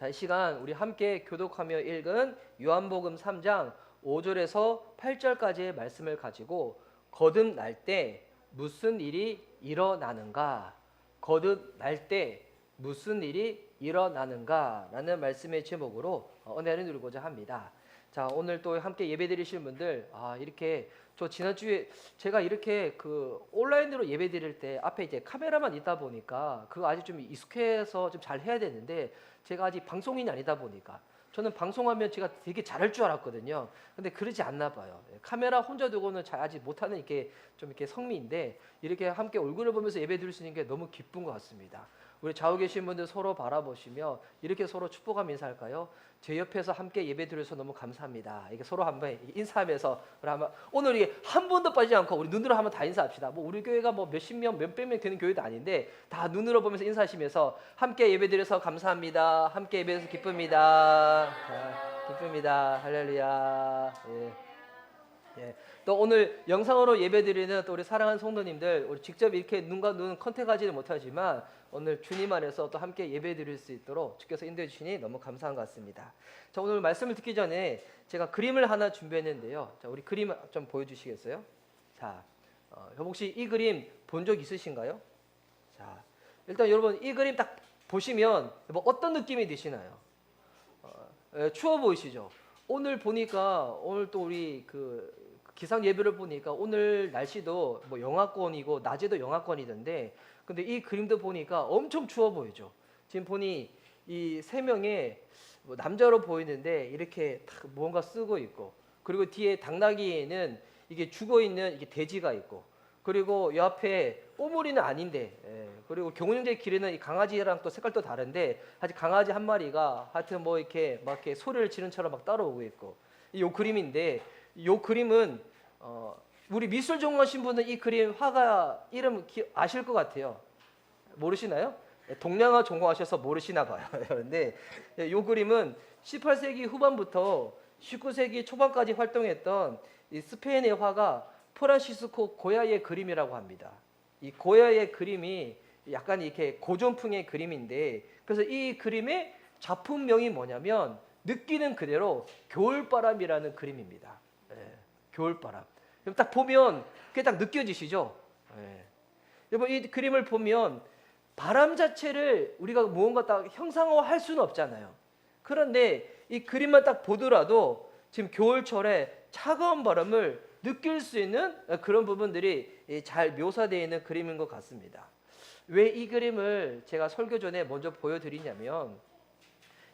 자, 이 시간 우리 함께 교독하며 읽은 요한복음 3장 5절에서 8절까지의 말씀을 가지고 거듭날 때 무슨 일이 일어나는가? 거듭날 때 무슨 일이 일어나는가? 라는 말씀의 제목으로 은혜를 누리고자 합니다. 자, 오늘 또 함께 예배 드리실 분들, 이렇게 저 지난주에 제가 이렇게 그 온라인으로 예배 드릴 때 앞에 이제 카메라만 있다 보니까 그거 아직 좀 익숙해서 좀 잘 해야 되는데, 제가 아직 방송인이 아니다 보니까 저는 방송하면 제가 되게 잘할 줄 알았거든요. 근데 그러지 않나 봐요. 카메라 혼자 두고는 잘 아직 못하는 이렇게 좀 이렇게 성미인데, 이렇게 함께 얼굴을 보면서 예배 드릴 수 있는 게 너무 기쁜 것 같습니다. 우리 좌우 계신 분들 서로 바라보시며 이렇게 서로 축복하며 인사할까요? 제 옆에서 함께 예배 드려서 너무 감사합니다. 이게 서로 한번 인사하면서 우리 한번 오늘 이게 한 번도 빠지지 않고 우리 눈으로 한번 다 인사합시다. 뭐 우리 교회가 뭐 몇십 명, 몇백 명 되는 교회도 아닌데 다 눈으로 보면서 인사하시면서 함께 예배 드려서 감사합니다. 함께 예배 드려서 기쁩니다. 기쁩니다. 할렐루야. 예. 또 오늘 영상으로 예배드리는 또 우리 사랑하는 성도님들, 우리 직접 이렇게 눈과 눈 컨택하지는 못하지만 오늘 주님 안에서 또 함께 예배드릴 수 있도록 주께서 인도해 주시니 너무 감사한 것 같습니다. 자, 오늘 말씀을 듣기 전에 제가 그림을 하나 준비했는데요. 자, 우리 그림 좀 보여주시겠어요? 자, 혹시 이 그림 본 적 있으신가요? 자, 일단 여러분 이 그림 딱 보시면 뭐 어떤 느낌이 드시나요? 추워 보이시죠? 오늘 보니까 오늘 또 우리 그 기상 예보를 보니까 오늘 날씨도 뭐 영하권이고 낮에도 영하권이던데, 근데 이 그림도 보니까 엄청 추워 보이죠. 지금 보니 이 세 명의 뭐 남자로 보이는데 이렇게 딱 무언가 쓰고 있고, 그리고 뒤에 당나귀에는 이게 죽어 있는 이게 돼지가 있고, 그리고 이 앞에 꼬물이는 아닌데, 그리고 경운형제 길에는 이 강아지랑 또 색깔도 다른데 아직 강아지 한 마리가 하여튼 뭐 이렇게 막 이렇게 소리를 지른처럼 막 따라오고 있고, 이 그림인데, 이 그림은 우리 미술 전공하신 분은 이 그림 화가 이름 아실 것 같아요. 모르시나요? 동양화 전공하셔서 모르시나 봐요. 그런데 이 그림은 18세기 후반부터 19세기 초반까지 활동했던 이 스페인의 화가 프란시스코 고야의 그림이라고 합니다. 이 고야의 그림이 약간 이렇게 고전풍의 그림인데, 그래서 이 그림의 작품명이 뭐냐면 느끼는 그대로 겨울바람이라는 그림입니다. 겨울바람. 딱 보면 그게 딱 느껴지시죠? 여러분 이 그림을 보면 바람 자체를 우리가 무언가 딱 형상화할 수는 없잖아요. 그런데 이 그림만 딱 보더라도 지금 겨울철에 차가운 바람을 느낄 수 있는 그런 부분들이 잘 묘사되어 있는 그림인 것 같습니다. 왜 이 그림을 제가 설교 전에 먼저 보여드리냐면,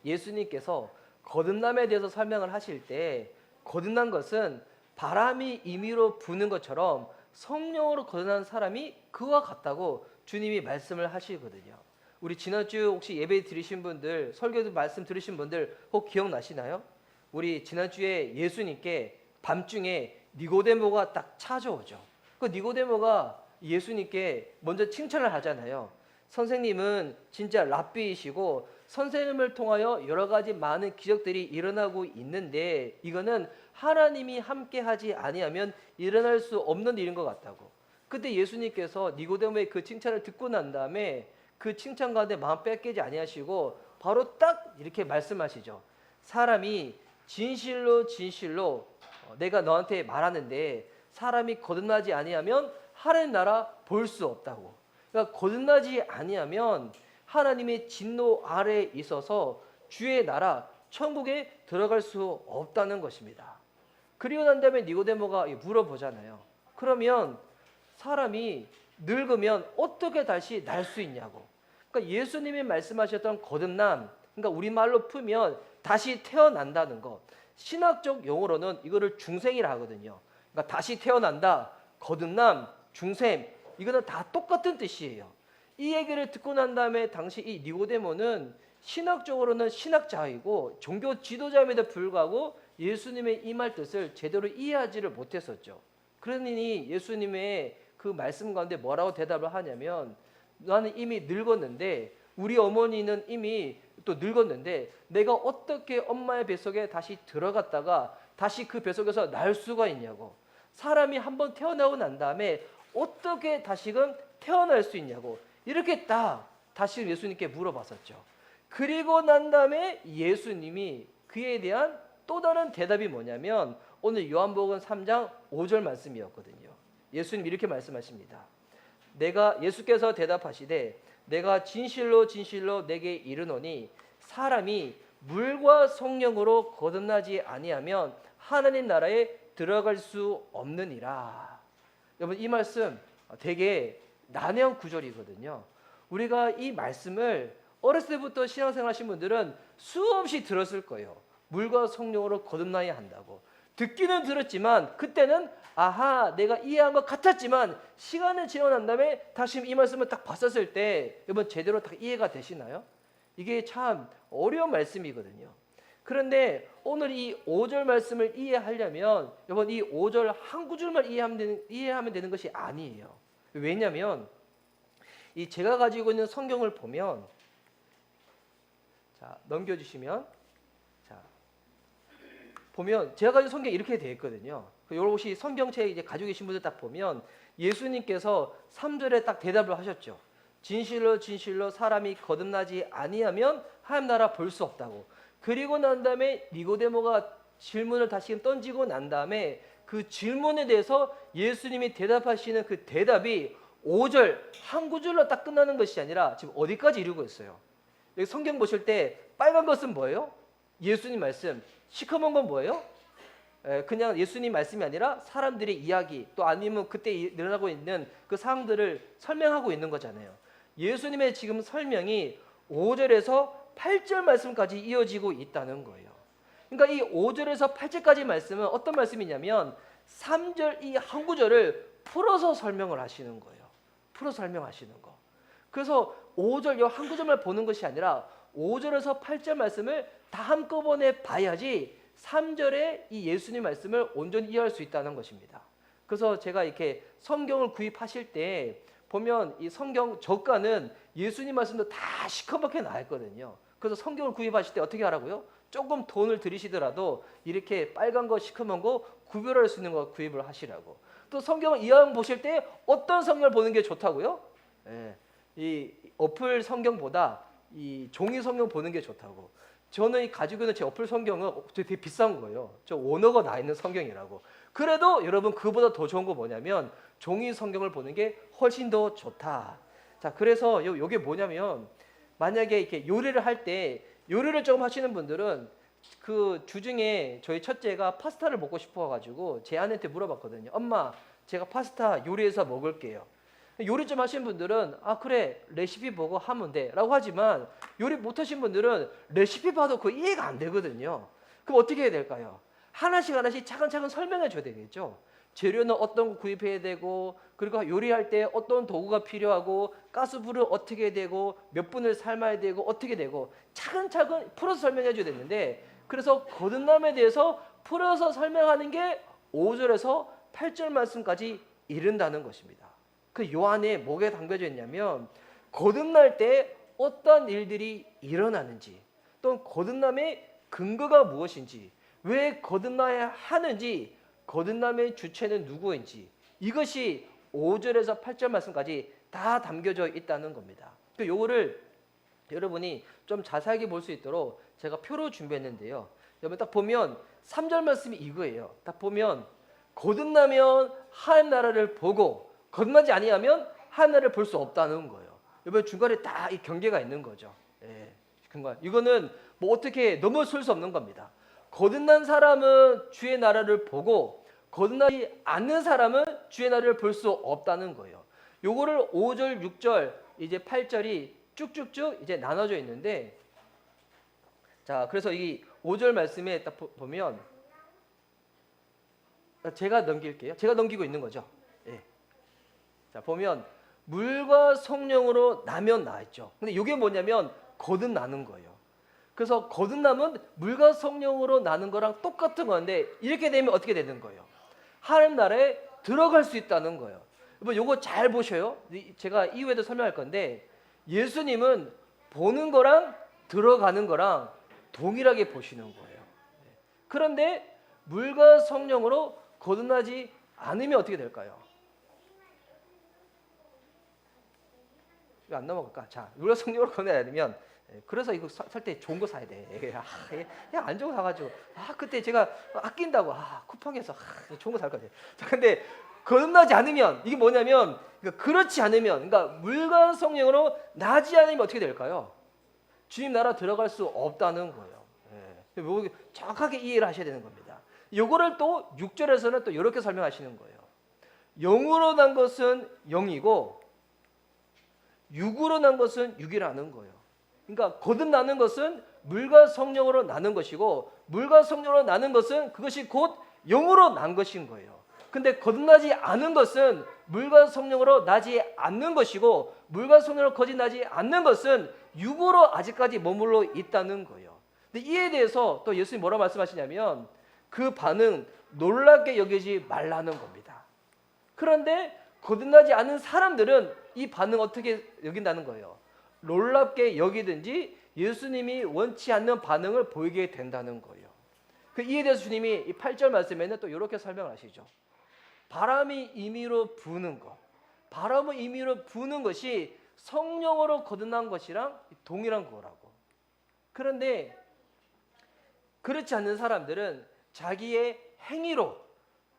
예수님께서 거듭남에 대해서 설명을 하실 때 거듭난 것은 바람이 임의로 부는 것처럼 성령으로 거듭난 사람이 그와 같다고 주님이 말씀을 하시거든요. 우리 지난주 혹시 예배 드리신 분들, 설교도 말씀 들으신 분들 혹 기억나시나요? 우리 지난주에 예수님께 밤중에 니고데모가 딱 찾아오죠. 그 니고데모가 예수님께 먼저 칭찬을 하잖아요. 선생님은 진짜 랍비이시고 선생님을 통하여 여러 가지 많은 기적들이 일어나고 있는데 이거는 하나님이 함께하지 아니하면 일어날 수 없는 일인 것 같다고. 그때 예수님께서 니고데모의 그 칭찬을 듣고 난 다음에 그 칭찬 가운데 마음 뺏기지 아니하시고 바로 딱 이렇게 말씀하시죠. 사람이 진실로 진실로 내가 너한테 말하는데 사람이 거듭나지 아니하면 하나님 나라 볼 수 없다고. 그러니까 거듭나지 아니하면 하나님의 진노 아래에 있어서 주의 나라 천국에 들어갈 수 없다는 것입니다. 그리고 난 다음에 니고데모가 물어보잖아요. 그러면 사람이 늙으면 어떻게 다시 날 수 있냐고. 그러니까 예수님이 말씀하셨던 거듭남, 그러니까 우리말로 풀면 다시 태어난다는 것. 신학적 용어로는 이거를 중생이라 하거든요. 그러니까 다시 태어난다, 거듭남, 중생, 이거는 다 똑같은 뜻이에요. 이 얘기를 듣고 난 다음에 당시 이 니고데모는 신학적으로는 신학자이고 종교 지도자임에도 불구하고 예수님의 이 말 뜻을 제대로 이해하지를 못했었죠. 그러니 예수님의 그 말씀 가운데 뭐라고 대답을 하냐면, 나는 이미 늙었는데 우리 어머니는 이미 또 늙었는데 내가 어떻게 엄마의 뱃속에 다시 들어갔다가 다시 그 뱃속에서 날 수가 있냐고. 사람이 한번 태어나고 난 다음에 어떻게 다시금 태어날 수 있냐고. 이렇게 딱 다시 예수님께 물어봤었죠. 그리고 난 다음에 예수님이 그에 대한 또 다른 대답이 뭐냐면 오늘 요한복음 3장 5절 말씀이었거든요. 예수님 이렇게 말씀하십니다. 예수께서 대답하시되 내가 진실로 진실로 내게 이르노니 사람이 물과 성령으로 거듭나지 아니하면 하나님 나라에 들어갈 수 없느니라. 여러분 이 말씀 되게 난해한 구절이거든요. 우리가 이 말씀을 어렸을 때부터 신앙생활 하신 분들은 수없이 들었을 거예요. 물과 성령으로 거듭나야 한다고. 듣기는 들었지만 그때는 아하 내가 이해한 것 같았지만 시간이 지나고 난 다음에 다시 이 말씀을 딱 봤었을 때 여러분 제대로 딱 이해가 되시나요? 이게 참 어려운 말씀이거든요. 그런데 오늘 이 5절 말씀을 이해하려면 여러분 이 5절 한 구절만 이해하면 되는 것이 아니에요. 왜냐하면 이 제가 가지고 있는 성경을 보면 자 넘겨주시면 자 보면 제가 가지고 성경이 이렇게 되어 있거든요. 여러분이 성경책 이제 가지고 계신 분들 딱 보면 예수님께서 3절에 딱 대답을 하셨죠. 진실로 진실로 사람이 거듭나지 아니하면 하나님 나라 볼 수 없다고. 그리고 난 다음에 니고데모가 질문을 다시 던지고 난 다음에 그 질문에 대해서 예수님이 대답하시는 그 대답이 5절 한 구절로 딱 끝나는 것이 아니라 지금 어디까지 이루고 있어요. 여기 성경 보실 때 빨간 것은 뭐예요? 예수님 말씀. 시커먼 건 뭐예요? 그냥 예수님 말씀이 아니라 사람들의 이야기 또 아니면 그때 일어나고 있는 그 상황들을 설명하고 있는 거잖아요. 예수님의 지금 설명이 5절에서 8절 말씀까지 이어지고 있다는 거예요. 그러니까 이 5절에서 8절까지 말씀은 어떤 말씀이냐면 3절 이 한 구절을 풀어서 설명을 하시는 거예요. 풀어서 설명하시는 거. 그래서 5절 이 한 구절만 보는 것이 아니라 5절에서 8절 말씀을 다 한꺼번에 봐야지 3절에 이 예수님 말씀을 온전히 이해할 수 있다는 것입니다. 그래서 제가 이렇게 성경을 구입하실 때 보면 이 성경 저가는 예수님 말씀도 다 시커멓게 나와 있거든요. 그래서 성경을 구입하실 때 어떻게 하라고요? 조금 돈을 들이시더라도 이렇게 빨간 거 시커먼 거 구별할 수 있는 거 구입을 하시라고. 또 성경을 이왕 보실 때 어떤 성경을 보는 게 좋다고요? 이 어플 성경보다 이 종이 성경 보는 게 좋다고. 저는 가지고 있는 제 어플 성경은 되게 비싼 거예요. 저 원어가 나 있는 성경이라고. 그래도 여러분 그보다 더 좋은 거 뭐냐면 종이 성경을 보는 게 훨씬 더 좋다. 자, 그래서 요게 뭐냐면 만약에 이렇게 요리를 할 때 요리를 조금 하시는 분들은 그 주중에 저희 첫째가 파스타를 먹고 싶어 가지고 제 아내한테 물어봤거든요. 엄마, 제가 파스타 요리해서 먹을게요. 요리 좀 하신 분들은 아 그래 레시피 보고 하면 돼 라고 하지만 요리 못 하신 분들은 레시피 봐도 그 이해가 안 되거든요. 그럼 어떻게 해야 될까요? 하나씩 하나씩 차근차근 설명해 줘야 되겠죠. 재료는 어떤 거 구입해야 되고 그리고 요리할 때 어떤 도구가 필요하고 가스불을 어떻게 되고 몇 분을 삶아야 되고 어떻게 되고 차근차근 풀어서 설명해 줘야 되는데 그래서 거듭남에 대해서 풀어서 설명하는 게 5절에서 8절 말씀까지 이른다는 것입니다. 그 요 안에 뭐가 담겨져 있냐면 거듭날 때 어떤 일들이 일어나는지 또 거듭남의 근거가 무엇인지 왜 거듭나야 하는지 거듭남의 주체는 누구인지 이것이 5절에서 8절 말씀까지 다 담겨져 있다는 겁니다. 요거를 여러분이 좀 자세하게 볼 수 있도록 제가 표로 준비했는데요. 여러분 딱 보면 3절 말씀이 이거예요. 딱 보면 거듭나면 하나님 나라를 보고 거듭나지 아니하면 하나님 나라를 볼 수 없다는 거예요. 여러분 중간에 딱 이 경계가 있는 거죠. 이거는 뭐 어떻게 넘어설 수 없는 겁니다. 거듭난 사람은 주의 나라를 보고 거듭나지 않는 사람은 주의 나라를 볼 수 없다는 거예요. 요거를 5절, 6절, 이제 8절이 쭉쭉쭉 이제 나눠져 있는데 자, 그래서 이 5절 말씀에 딱 보면 제가 넘길게요. 제가 넘기고 있는 거죠. 예. 자, 보면 물과 성령으로 나면 나있죠. 근데 이게 뭐냐면 거듭나는 거예요. 그래서 거듭남은 물과 성령으로 나는 거랑 똑같은 건데 이렇게 되면 어떻게 되는 거예요? 하나님 나라에 들어갈 수 있다는 거예요. 여러분 이거 잘 보셔요. 제가 이후에도 설명할 건데 예수님은 보는 거랑 들어가는 거랑 동일하게 보시는 거예요. 그런데 물과 성령으로 거듭나지 않으면 어떻게 될까요? 왜 안 넘어갈까? 자, 물과 성령으로 거듭나야 되면 그래서 이거 살 때 좋은 거 사야 돼. 그냥 안 좋은 거 사가지고 그때 제가 아낀다고 쿠팡에서 좋은 거 살 거지. 자, 근데 거듭나지 않으면 이게 뭐냐면 그렇지 않으면 그러니까 물과 성령으로 나지 않으면 어떻게 될까요? 주님 나라 들어갈 수 없다는 거예요. 정확하게 이해를 하셔야 되는 겁니다. 요거를 또 6절에서는 또 이렇게 설명하시는 거예요. 영으로 난 것은 영이고 육으로 난 것은 육이라는 거예요. 그러니까 거듭나는 것은 물과 성령으로 나는 것이고 물과 성령으로 나는 것은 그것이 곧 영으로 난 것인 거예요. 근데 거듭나지 않은 것은 물과 성령으로 나지 않는 것이고 물과 성령으로 거듭나지 않는 것은 육으로 아직까지 머물러 있다는 거예요. 근데 이에 대해서 또 예수님이 뭐라 말씀하시냐면 그 반응 놀랍게 여기지 말라는 겁니다. 그런데 거듭나지 않은 사람들은 이 반응 어떻게 여긴다는 거예요? 놀랍게 여기든지 예수님이 원치 않는 반응을 보이게 된다는 거예요. 이에 대해서 주님이 이 8절 말씀에는 또 이렇게 설명하시죠. 바람이 임의로 부는 것, 바람을 임의로 부는 것이 성령으로 거듭난 것이랑 동일한 거라고. 그런데 그렇지 않는 사람들은 자기의 행위로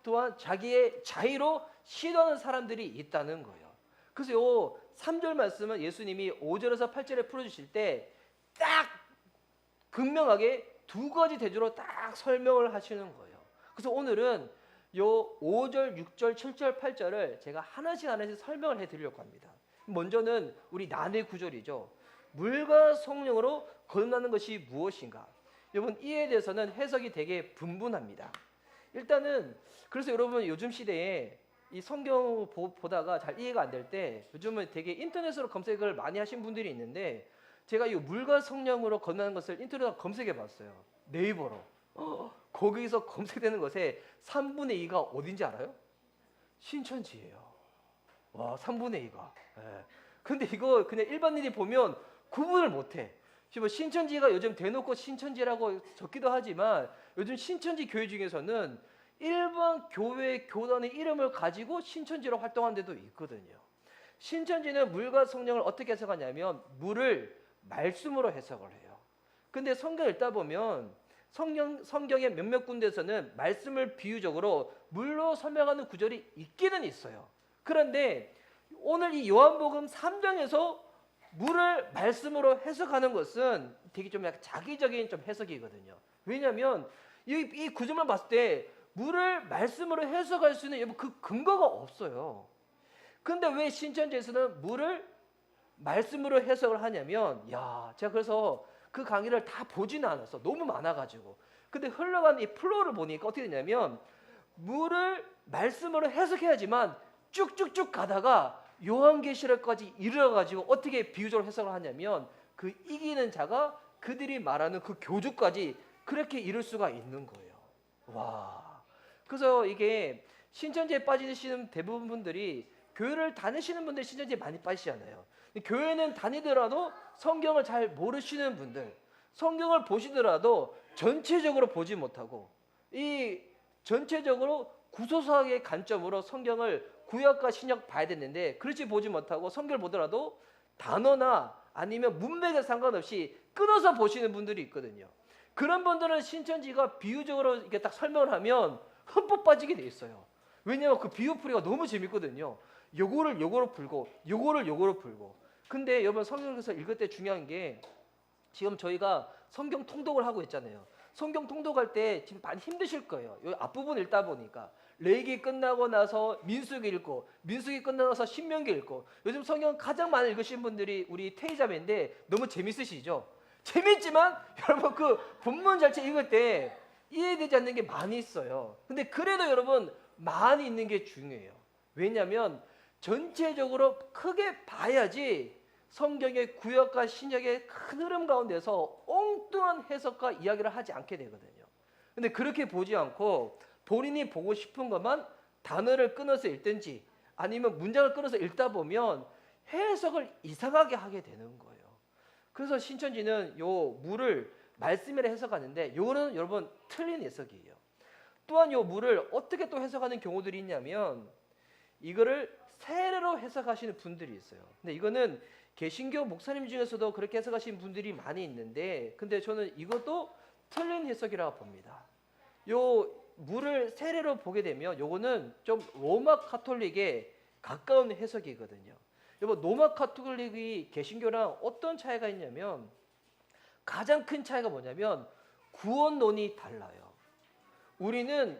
또한 자기의 자의로 시도하는 사람들이 있다는 거예요. 그래서 요 3절 말씀은 예수님이 5절에서 8절에 풀어주실 때 딱 극명하게 두 가지 대조로 딱 설명을 하시는 거예요. 그래서 오늘은 요 5절, 6절, 7절, 8절을 제가 하나씩 설명을 해드리려고 합니다. 먼저는 우리 난의 구절이죠. 물과 성령으로 거듭나는 것이 무엇인가? 여러분 이에 대해서는 해석이 되게 분분합니다. 일단은 그래서 여러분 요즘 시대에 이 성경 보다가 잘 이해가 안 될 때 요즘은 되게 인터넷으로 검색을 많이 하신 분들이 있는데 제가 이 물과 성령으로 거듭나는 것을 인터넷으로 검색해 봤어요. 네이버로. 거기서 검색되는 것의 3분의 2가 어딘지 알아요? 신천지예요. 와, 3분의 2가. 근데 이거 그냥 일반인이 보면 구분을 못해. 지금 신천지가 요즘 대놓고 신천지라고 적기도 하지만 요즘 신천지 교회 중에서는 일반 교회 교단의 이름을 가지고 신천지로 활동하는 데도 있거든요. 신천지는 물과 성령을 어떻게 해석하냐면 물을 말씀으로 해석을 해요. 근데 성경 읽다 보면 성경의 몇몇 군데에서는 말씀을 비유적으로 물로 설명하는 구절이 있기는 있어요. 그런데 오늘 이 요한복음 3장에서 물을 말씀으로 해석하는 것은 되게 좀 약간 자기적인 좀 해석이거든요. 왜냐하면 이 구절만 봤을 때 물을 말씀으로 해석할 수 있는 그 근거가 없어요. 근데 왜 신천지에서는 물을 말씀으로 해석을 하냐면 제가 그래서 그 강의를 다 보지는 않았어. 너무 많아가지고. 근데 흘러가는 이 플로우를 보니까 어떻게 되냐면 물을 말씀으로 해석해야지만 쭉쭉쭉 가다가 요한계시록까지 이르러가지고 어떻게 비유적으로 해석을 하냐면 그 이기는 자가 그들이 말하는 그 교주까지 그렇게 이룰 수가 있는 거예요. 와. 그래서 이게 신천지에 빠지시는 대부분 분들이 교회를 다니시는 분들이 신천지에 많이 빠지시잖아요. 교회는 다니더라도 성경을 잘 모르시는 분들, 성경을 보시더라도 전체적으로 보지 못하고 이 전체적으로 구소서학의 관점으로 성경을 구약과 신약 봐야 되는데 그렇지 보지 못하고 성경을 보더라도 단어나 아니면 문맥에 상관없이 끊어서 보시는 분들이 있거든요. 그런 분들은 신천지가 비유적으로 이렇게 딱 설명을 하면 흠뻑 빠지게 돼 있어요. 왜냐하면 그 비유풀이가 너무 재밌거든요. 요거로 풀고 요거로 풀고. 근데 여러분 성경에서 읽을 때 중요한 게 지금 저희가 성경 통독을 하고 있잖아요. 성경 통독할 때 지금 많이 힘드실 거예요. 요 앞부분 읽다 보니까 레위기 끝나고 나서 민수기 읽고 민수기 끝나고 나서 신명기 읽고 요즘 성경 가장 많이 읽으신 분들이 우리 태희자매인데 너무 재밌으시죠? 재밌지만 여러분 그 본문 자체 읽을 때 이해되지 않는 게 많이 있어요. 근데 그래도 여러분 많이 있는 게 중요해요. 왜냐하면 전체적으로 크게 봐야지 성경의 구약과 신약의 큰 흐름 가운데서 엉뚱한 해석과 이야기를 하지 않게 되거든요. 근데 그렇게 보지 않고 본인이 보고 싶은 것만 단어를 끊어서 읽든지 아니면 문장을 끊어서 읽다 보면 해석을 이상하게 하게 되는 거예요. 그래서 신천지는 요 물을 말씀이라 해석하는데 요거는 여러분 틀린 해석이에요. 또한 요 물을 어떻게 또 해석하는 경우들이 있냐면 이거를 세례로 해석하시는 분들이 있어요. 근데 이거는 개신교 목사님 중에서도 그렇게 해석하신 분들이 많이 있는데, 근데 저는 이것도 틀린 해석이라고 봅니다. 요 물을 세례로 보게 되면 요거는 좀 로마 카톨릭에 가까운 해석이거든요. 여러분, 로마 카톨릭이 개신교랑 어떤 차이가 있냐면, 가장 큰 차이가 뭐냐면 구원론이 달라요. 우리는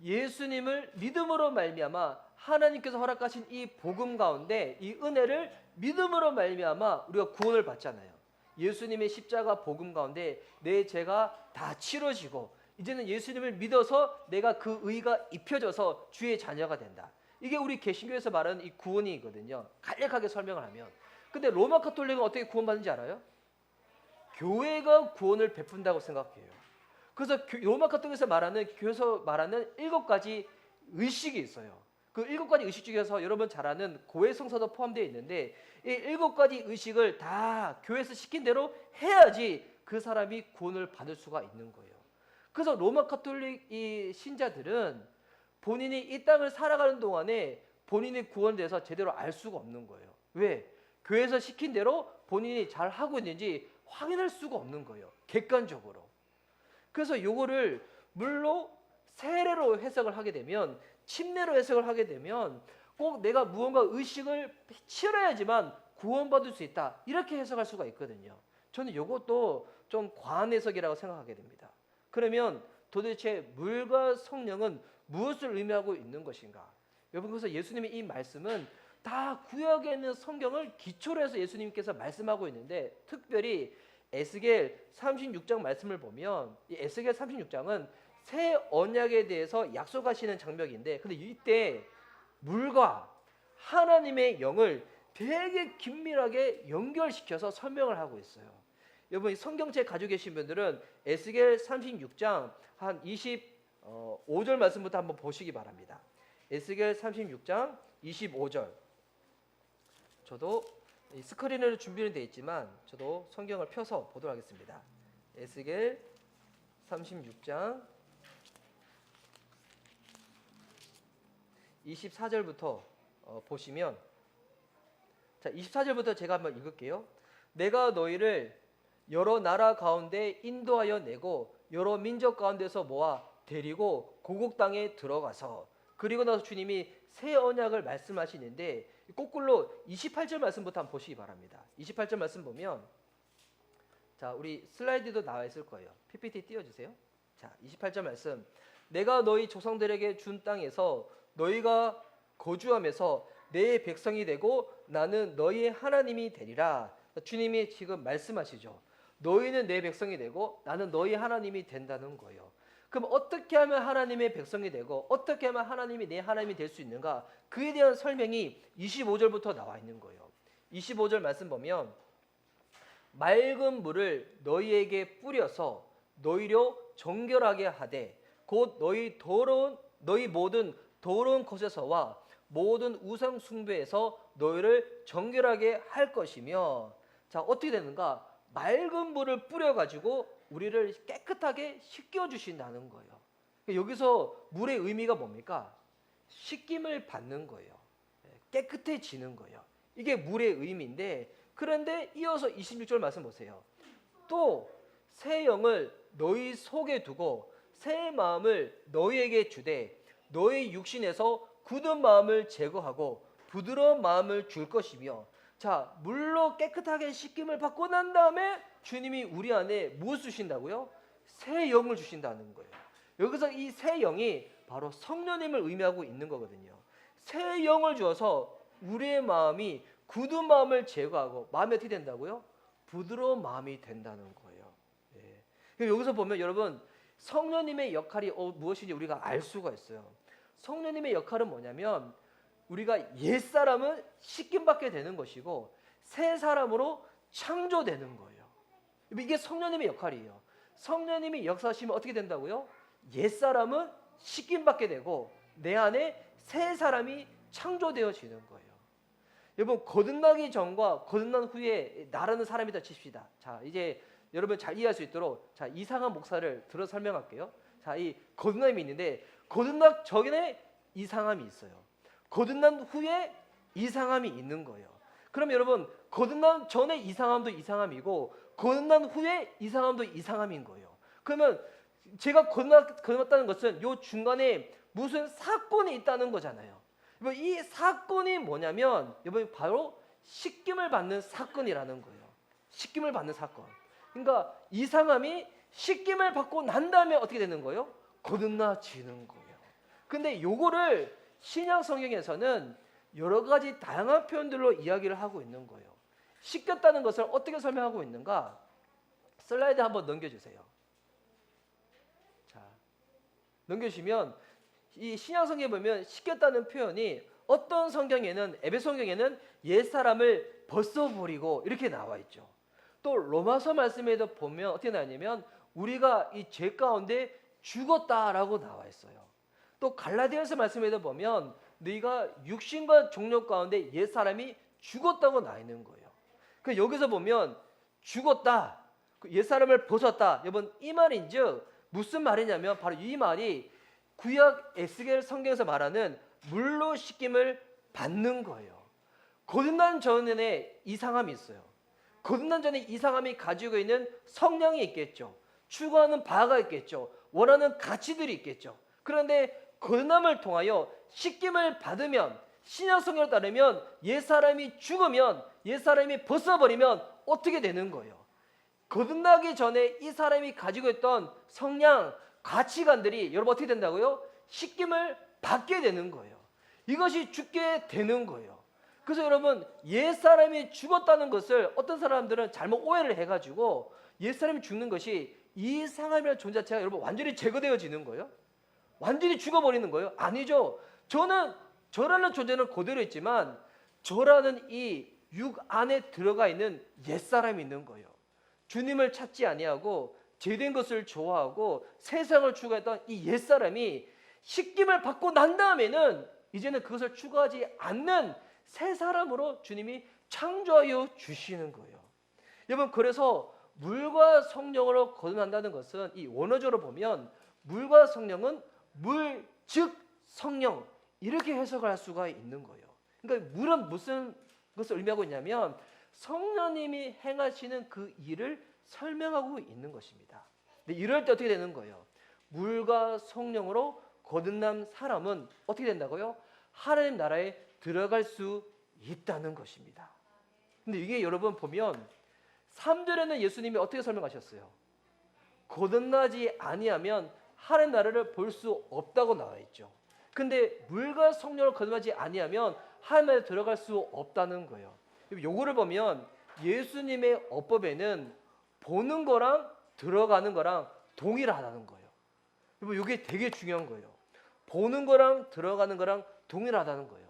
예수님을 믿음으로 말미암아 하나님께서 허락하신 이 복음 가운데 이 은혜를 믿음으로 말미암아 우리가 구원을 받잖아요. 예수님의 십자가 복음 가운데 내 죄가 다 치러지고 이제는 예수님을 믿어서 내가 그 의가 입혀져서 주의 자녀가 된다. 이게 우리 개신교에서 말하는 이 구원이거든요. 간략하게 설명을 하면. 근데 로마 카톨릭은 어떻게 구원받는지 알아요? 교회가 구원을 베푼다고 생각해요. 그래서 로마 카톨릭에서 말하는, 교회에서 말하는 7가지 의식이 있어요. 그 7가지 의식 중에서 여러분 잘 아는 고해 성사도 포함되어 있는데, 이 7가지 의식을 다 교회에서 시킨 대로 해야지 그 사람이 구원을 받을 수가 있는 거예요. 그래서 로마 카톨릭 이 신자들은 본인이 이 땅을 살아가는 동안에 본인이 구원돼서 제대로 알 수가 없는 거예요. 왜? 교회에서 시킨 대로 본인이 잘 하고 있는지 확인할 수가 없는 거예요. 객관적으로. 그래서 요거를 물로 세례로 해석을 하게 되면, 침례로 해석을 하게 되면 꼭 내가 무언가 의식을 치러야지만 구원받을 수 있다, 이렇게 해석할 수가 있거든요. 저는 요것도 좀 과한 해석이라고 생각하게 됩니다. 그러면 도대체 물과 성령은 무엇을 의미하고 있는 것인가? 여러분, 그래서 예수님의 이 말씀은 다 구약에 있는 성경을 기초로 해서 예수님께서 말씀하고 있는데, 특별히 에스겔 36장 말씀을 보면 이 에스겔 36장은 새 언약에 대해서 약속하시는 장면인데, 근데 이때 물과 하나님의 영을 되게 긴밀하게 연결시켜서 설명을 하고 있어요. 여러분, 성경책 가지고 계신 분들은 에스겔 36장 한 25절 말씀부터 한번 보시기 바랍니다. 에스겔 36장 25절. 저도 스크린으로 준비는 되어 있지만 저도 성경을 펴서 보도록 하겠습니다. 에스겔 36장 24절부터 보시면, 자, 24절부터 제가 한번 읽을게요. 내가 너희를 여러 나라 가운데 인도하여 내고 여러 민족 가운데서 모아 데리고 고국 땅에 들어가서, 그리고 나서 주님이 새 언약을 말씀하시는데 거꾸로 28절 말씀부터 한번 보시기 바랍니다. 28절 말씀 보면, 자, 우리 슬라이드도 나와 있을 거예요. PPT 띄워주세요. 자, 28절 말씀. 내가 너희 조상들에게 준 땅에서 너희가 거주하면서 내 백성이 되고 나는 너희의 하나님이 되리라. 주님이 지금 말씀하시죠. 너희는 내 백성이 되고 나는 너희 하나님이 된다는 거예요. 그럼 어떻게 하면 하나님의 백성이 되고 어떻게 하면 하나님이 내 하나님이 될 수 있는가? 그에 대한 설명이 25절부터 나와 있는 거예요. 25절 말씀 보면, 맑은 물을 너희에게 뿌려서 너희로 정결하게 하되 곧 너희 모든 더러운 것에서와 모든 우상 숭배에서 너희를 정결하게 할 것이며. 자, 어떻게 되는가? 맑은 물을 뿌려가지고 우리를 깨끗하게 씻겨주신다는 거예요. 여기서 물의 의미가 뭡니까? 씻김을 받는 거예요. 깨끗해지는 거예요. 이게 물의 의미인데, 그런데 이어서 26절 말씀 보세요. 또 새 영을 너희 속에 두고 새 마음을 너희에게 주되 너희 육신에서 굳은 마음을 제거하고 부드러운 마음을 줄 것이며. 자, 물로 깨끗하게 씻김을 받고 난 다음에 주님이 우리 안에 무엇을 주신다고요? 새 영을 주신다는 거예요. 여기서 이 새 영이 바로 성령님을 의미하고 있는 거거든요. 새 영을 주어서 우리의 마음이 굳은 마음을 제거하고 마음이 어떻게 된다고요? 부드러운 마음이 된다는 거예요. 예. 여기서 보면 여러분, 성령님의 역할이 무엇인지 우리가 알 수가 있어요. 성령님의 역할은 뭐냐면 우리가 옛사람은 씻김받게 되는 것이고 새 사람으로 창조되는 거예요. 이게 성령님의 역할이에요. 성령님이 역사하시면 어떻게 된다고요? 옛사람은 씻김받게 되고 내 안에 새 사람이 창조되어지는 거예요. 여러분, 거듭나기 전과 거듭난 후에 나라는 사람이다 칩시다. 자, 이제 여러분 잘 이해할 수 있도록, 자, 이상한 목사를 들어 설명할게요. 자, 이 거듭남이 있는데 거듭나기 전에 이상함이 있어요. 거듭난 후에 이상함이 있는 거예요. 그럼 여러분 거듭난 전에 이상함도 이상함이고 거듭난 후에 이상함도 이상함인 거예요. 그러면 제가 거듭났다는 것은 요 중간에 무슨 사건이 있다는 거잖아요. 이 사건이 뭐냐면 여러분 바로 씻김을 받는 사건이라는 거예요. 씻김을 받는 사건. 그러니까 이상함이 씻김을 받고 난 다음에 어떻게 되는 거예요? 거듭나지는 거예요. 근데 요거를 신약 성경에서는 여러 가지 다양한 표현들로 이야기를 하고 있는 거예요. 씻겼다는 것을 어떻게 설명하고 있는가? 슬라이드 한번 넘겨주세요. 자, 넘겨주시면 이 신약 성경에 보면 씻겼다는 표현이 어떤 성경에는 에베소 성경에는 옛사람을 벗어버리고 이렇게 나와 있죠. 또 로마서 말씀에도 보면 어떻게 나왔냐면 우리가 이 죄 가운데 죽었다라고 나와 있어요. 또 갈라디아서 말씀에도 보면 너희가 육신과 종력 가운데 옛사람이 죽었다고 나와 있는 거예요. 그 여기서 보면 죽었다, 옛사람을 벗었다. 여러분 이 말인즉 무슨 말이냐면 바로 이 말이 구약 에스겔 성경에서 말하는 물로 씻김을 받는 거예요. 거듭난 전에 이상함이 있어요. 거듭난 전에 이상함이 가지고 있는 성향이 있겠죠. 추구하는 바가 있겠죠. 원하는 가치들이 있겠죠. 그런데 거듭남을 통하여 씻김을 받으면 신약 성경을 따르면 옛사람이 죽으면 옛사람이 벗어버리면 어떻게 되는 거예요? 거듭나기 전에 이 사람이 가지고 있던 성향, 가치관들이 여러분 어떻게 된다고요? 씻김을 받게 되는 거예요. 이것이 죽게 되는 거예요. 그래서 여러분 옛사람이 죽었다는 것을 어떤 사람들은 잘못 오해를 해가지고 옛사람이 죽는 것이 이상함이라는 존재 자체가 여러분 완전히 제거되어지는 거예요? 완전히 죽어버리는 거예요? 아니죠. 저라는 존재는 그대로 있지만 저라는 이 육 안에 들어가 있는 옛사람이 있는 거예요. 주님을 찾지 아니하고 죄된 것을 좋아하고 세상을 추구했던 이 옛사람이 씻김을 받고 난 다음에는 이제는 그것을 추구하지 않는 새 사람으로 주님이 창조하여 주시는 거예요. 여러분 그래서 물과 성령으로 거듭난다는 것은 이 원어적으로 보면 물과 성령은 물, 즉 성령 이렇게 해석을 할 수가 있는 거예요. 그러니까 물은 무슨 것을 의미하고 있냐면 성령님이 행하시는 그 일을 설명하고 있는 것입니다. 근데 이럴 때 어떻게 되는 거예요? 물과 성령으로 거듭난 사람은 어떻게 된다고요? 하나님 나라에 들어갈 수 있다는 것입니다. 근데 이게 여러분 보면 3절에는 예수님이 어떻게 설명하셨어요? 거듭나지 아니하면 하나님 나라를 볼 수 없다고 나와 있죠. 근데 물과 성령을 거듭나지 아니하면 하나님 나라에 들어갈 수 없다는 거예요. 요거를 보면 예수님의 어법에는 보는 거랑 들어가는 거랑 동일하다는 거예요. 이게 되게 중요한 거예요. 보는 거랑 들어가는 거랑 동일하다는 거예요.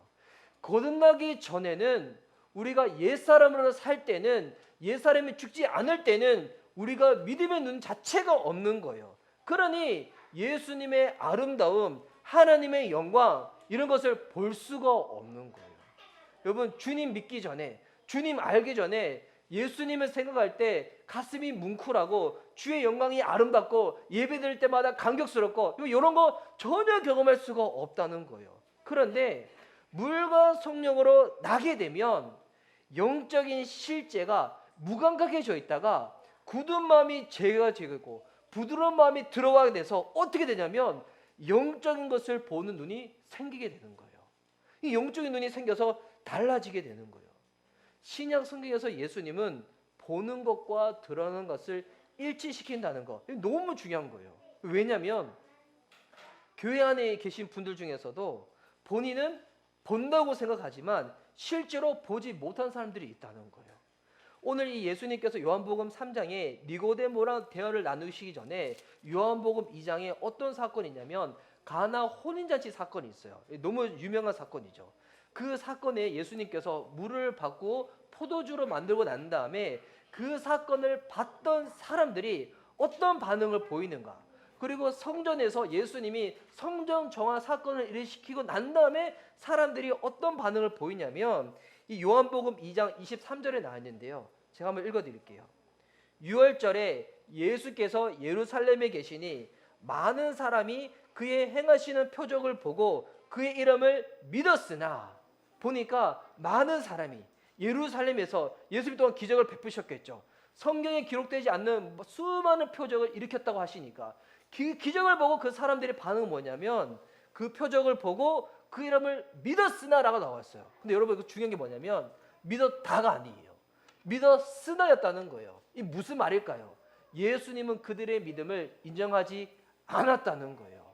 거듭나기 전에는 우리가 옛사람으로 살 때는 옛사람이 죽지 않을 때는 우리가 믿음의 눈 자체가 없는 거예요. 그러니 예수님의 아름다움, 하나님의 영광 이런 것을 볼 수가 없는 거예요. 여러분 주님 믿기 전에 주님 알기 전에 예수님을 생각할 때 가슴이 뭉클하고 주의 영광이 아름답고 예배드릴 때마다 감격스럽고 이런 거 전혀 경험할 수가 없다는 거예요. 그런데 물과 성령으로 나게 되면 영적인 실제가 무감각해져 있다가 굳은 마음이 제거되고 부드러운 마음이 들어가게 돼서 어떻게 되냐면 영적인 것을 보는 눈이 생기게 되는 거예요. 이 영적인 눈이 생겨서 달라지게 되는 거예요. 신약 성경에서 예수님은 보는 것과 들어가는 것을 일치시킨다는 거 너무 중요한 거예요. 왜냐하면 교회 안에 계신 분들 중에서도 본인은 본다고 생각하지만 실제로 보지 못한 사람들이 있다는 거예요. 오늘 이 예수님께서 요한복음 3장에 니고데모랑 대화를 나누시기 전에 요한복음 2장에 어떤 사건이 있냐면 가나 혼인잔치 사건이 있어요. 너무 유명한 사건이죠. 그 사건에 예수님께서 물을 받고 포도주로 만들고 난 다음에 그 사건을 봤던 사람들이 어떤 반응을 보이는가, 그리고 성전에서 예수님이 성전 정화 사건을 일으키고 난 다음에 사람들이 어떤 반응을 보이냐면 이 요한복음 2장 23절에 나와 있는데요. 제가 한번 읽어드릴게요. 6월절에 예수께서 예루살렘에 계시니 많은 사람이 그의 행하시는 표적을 보고 그의 이름을 믿었으나, 보니까 많은 사람이 예루살렘에서 예수님 또한 기적을 베푸셨겠죠. 성경에 기록되지 않는 수많은 표적을 일으켰다고 하시니까 기적을 보고 그 사람들의 반응은 뭐냐면 그 표적을 보고 그 이름을 믿었으나라고 나왔어요. 근데 여러분 그 중요한 게 뭐냐면 믿었다가 아니에요. 믿었으나였다는 거예요. 이 무슨 말일까요? 예수님은 그들의 믿음을 인정하지 않았다는 거예요.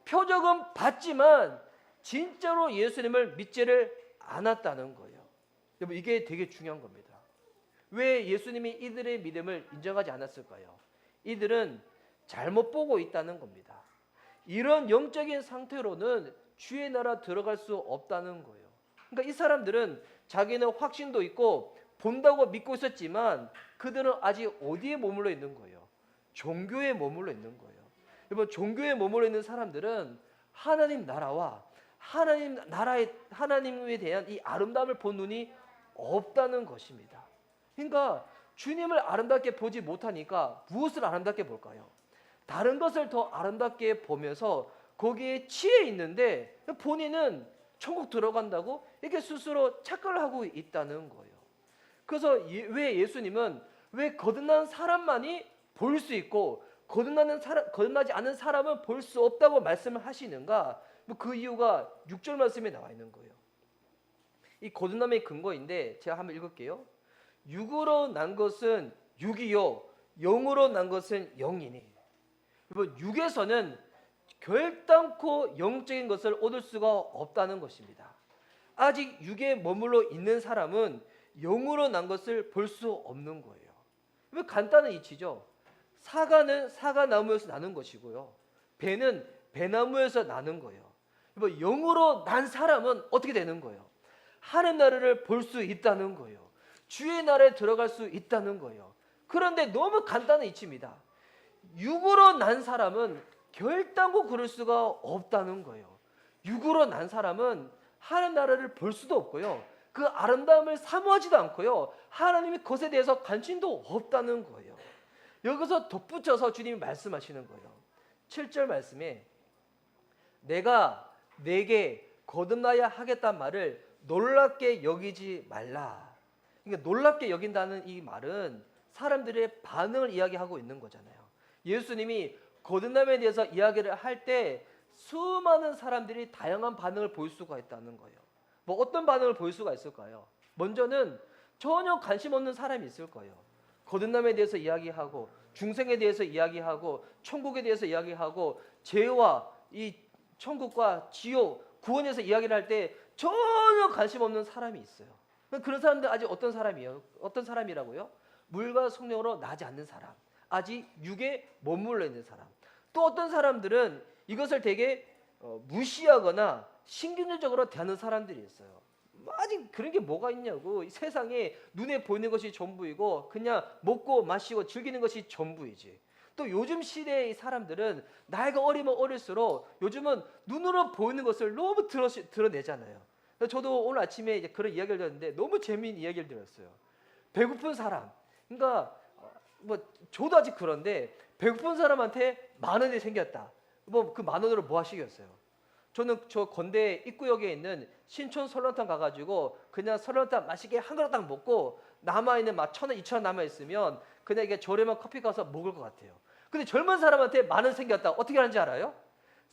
표적은 봤지만 진짜로 예수님을 믿지를 않았다는 거예요. 여러분 이게 되게 중요한 겁니다. 왜 예수님이 이들의 믿음을 인정하지 않았을까요? 이들은 잘못 보고 있다는 겁니다. 이런 영적인 상태로는 주의 나라 들어갈 수 없다는 거예요. 그러니까 이 사람들은 자기는 확신도 있고 본다고 믿고 있었지만 그들은 아직 어디에 머물러 있는 거예요? 종교에 머물러 있는 거예요. 여러분 종교에 머물러 있는 사람들은 하나님 나라와 하나님에 대한 이 아름다움을 본 눈이 없다는 것입니다. 그러니까 주님을 아름답게 보지 못하니까 무엇을 아름답게 볼까요? 다른 것을 더 아름답게 보면서 거기에 취해 있는데 본인은 천국 들어간다고 이렇게 스스로 착각을 하고 있다는 거예요. 그래서 왜 예수님은 왜 거듭난 사람만이 볼 수 있고 거듭나지 않은 사람은 볼 수 없다고 말씀을 하시는가? 그 이유가 6절 말씀에 나와 있는 거예요. 이 거듭남의 근거인데 제가 한번 읽을게요. 육으로 난 것은 육이요 영으로 난 것은 영이니. 여러분 육에서는 결단코 영적인 것을 얻을 수가 없다는 것입니다. 아직 육에 머물러 있는 사람은 영으로 난 것을 볼 수 없는 거예요. 왜 간단한 이치죠. 사과는 사과나무에서 나는 것이고요. 배는 배나무에서 나는 거예요. 여러분 영으로 난 사람은 어떻게 되는 거예요? 하나님 나라를 볼 수 있다는 거예요. 주의 나라에 들어갈 수 있다는 거예요. 그런데 너무 간단한 이치입니다. 육으로 난 사람은 결단코 그럴 수가 없다는 거예요. 육으로 난 사람은 하나님 나라를 볼 수도 없고요. 그 아름다움을 사모하지도 않고요. 하나님이 그것에 대해서 관심도 없다는 거예요. 여기서 덧붙여서 주님이 말씀하시는 거예요. 7절 말씀에 내가 내게 거듭나야 하겠다는 말을 놀랍게 여기지 말라. 그러니까 놀랍게 여긴다는 이 말은 사람들의 반응을 이야기하고 있는 거잖아요. 예수님이 거듭남에 대해서 이야기를 할 때 수많은 사람들이 다양한 반응을 보일 수가 있다는 거예요. 뭐 어떤 반응을 보일 수가 있을까요? 먼저는 전혀 관심 없는 사람이 있을 거예요. 거듭남에 대해서 이야기하고 중생에 대해서 이야기하고 천국에 대해서 이야기하고 죄와 이 천국과 지옥 구원에서 이야기를 할 때 전혀 관심 없는 사람이 있어요. 그런 사람들 아직 어떤 사람이에요? 어떤 사람이라고요? 물과 성령으로 나지 않는 사람, 아직 육에 머물러 있는 사람. 또 어떤 사람들은 이것을 되게 무시하거나 신경질적으로 대하는 사람들이 있어요. 아직 그런 게 뭐가 있냐고. 이 세상에 눈에 보이는 것이 전부이고 그냥 먹고 마시고 즐기는 것이 전부이지. 또 요즘 시대의 사람들은 나이가 어리면 어릴수록 요즘은 눈으로 보이는 것을 너무 드러내잖아요. 저도 오늘 아침에 이제 그런 이야기를 들었는데 너무 재미있는 이야기를 들었어요. 배고픈 사람. 그러니까 뭐 저도 아직 그런데 배고픈 사람한테 10,000원이 생겼다. 뭐 그 10,000원으로 뭐 하시겠어요? 저는 저 건대 입구역에 있는 신촌 설렁탕 가가지고 그냥 설렁탕 맛있게 한 그릇 딱 먹고 남아있는 막 1,000원, 2,000원 남아있으면 그냥 이게 저렴한 커피 가서 먹을 것 같아요. 근데 젊은 사람한테 10,000원 생겼다. 어떻게 하는지 알아요?